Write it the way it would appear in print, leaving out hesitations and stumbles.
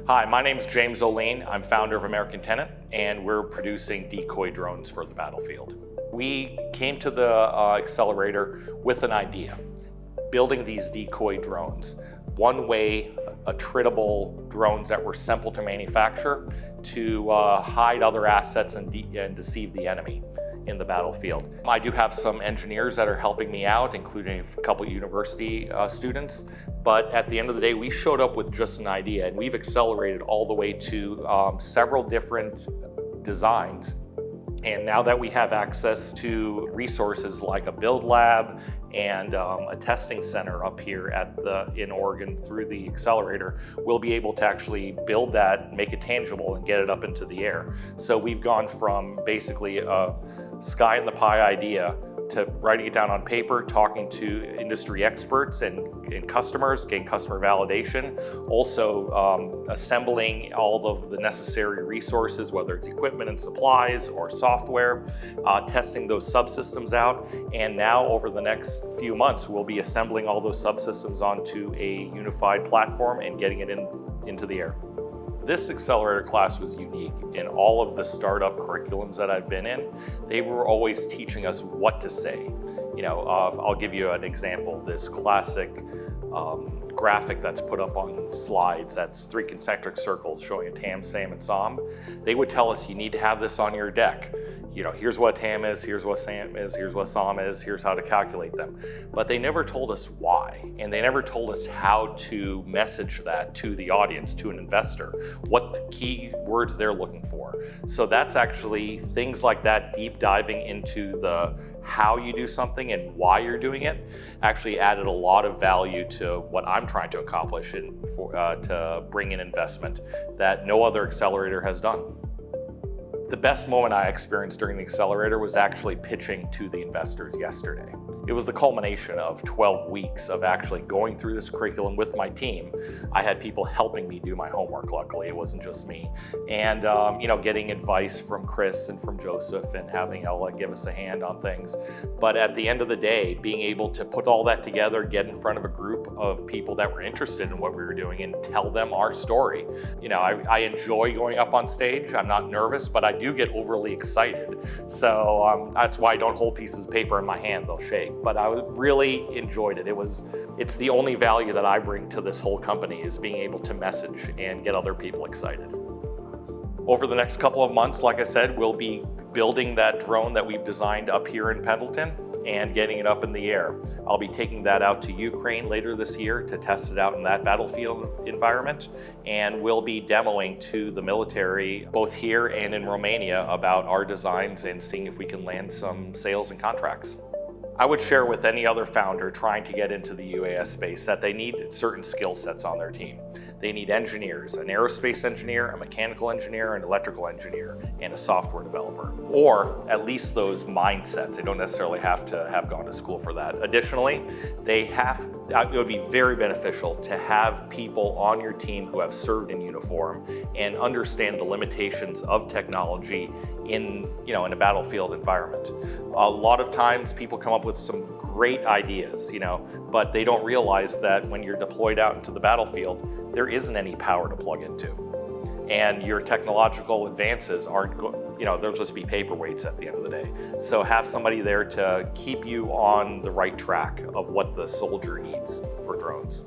Hi, my name is James Oleen. I'm founder of American Tenet, and we're producing decoy drones for the battlefield. We came to the accelerator with an idea, building these decoy drones. One-way, attritable drones that were simple to manufacture to hide other assets and deceive the enemy in the battlefield. I do have some engineers that are helping me out, including a couple of university students, but at the end of the day, we showed up with just an idea, and we've accelerated all the way to several different designs. And now that we have access to resources like a build lab and a testing center up here in Oregon through the accelerator, we'll be able to actually build that, make it tangible, and get it up into the air. So we've gone from basically a sky in the pie idea to writing it down on paper, talking to industry experts and customers, getting customer validation, also assembling all of the necessary resources, whether it's equipment and supplies or software, testing those subsystems out, and now over the next few months, we'll be assembling all those subsystems onto a unified platform and getting it into the air. This accelerator class was unique. In all of the startup curriculums that I've been in, they were always teaching us what to say. You know, I'll give you an example. This classic graphic that's put up on slides, that's 3 concentric circles showing a TAM, SAM, and SOM. They would tell us you need to have this on your deck. You know, here's what TAM is, here's what SAM is, here's what SOM is, here's how to calculate them. But they never told us why, and they never told us how to message that to the audience, to an investor, what the key words they're looking for. So that's actually things like that, deep diving into the how you do something and why you're doing it, actually added a lot of value to what I'm trying to accomplish and to bring in investment that no other accelerator has done. The best moment I experienced during the accelerator was actually pitching to the investors yesterday. It was the culmination of 12 weeks of actually going through this curriculum with my team. I had people helping me do my homework, luckily, it wasn't just me. And you know, getting advice from Chris and from Joseph and having Ella give us a hand on things. But at the end of the day, being able to put all that together, get in front of a group of people that were interested in what we were doing and tell them our story. You know, I enjoy going up on stage. I'm not nervous, but I do get overly excited. So that's why I don't hold pieces of paper in my hand, they'll shake. But I really enjoyed it. It's the only value that I bring to this whole company is being able to message and get other people excited. Over the next couple of months, like I said, we'll be building that drone that we've designed up here in Pendleton and getting it up in the air. I'll be taking that out to Ukraine later this year to test it out in that battlefield environment, and we'll be demoing to the military both here and in Romania about our designs and seeing if we can land some sales and contracts. I would share with any other founder trying to get into the UAS space that they need certain skill sets on their team. They need engineers, an aerospace engineer, a mechanical engineer, an electrical engineer, and a software developer. Or at least those mindsets. They don't necessarily have to have gone to school for that. Additionally, it would be very beneficial to have people on your team who have served in uniform and understand the limitations of technology in a battlefield environment. A lot of times people come up with some great ideas, but they don't realize that when you're deployed out into the battlefield, there isn't any power to plug into. And your technological advances they'll just be paperweights at the end of the day. So have somebody there to keep you on the right track of what the soldier needs for drones.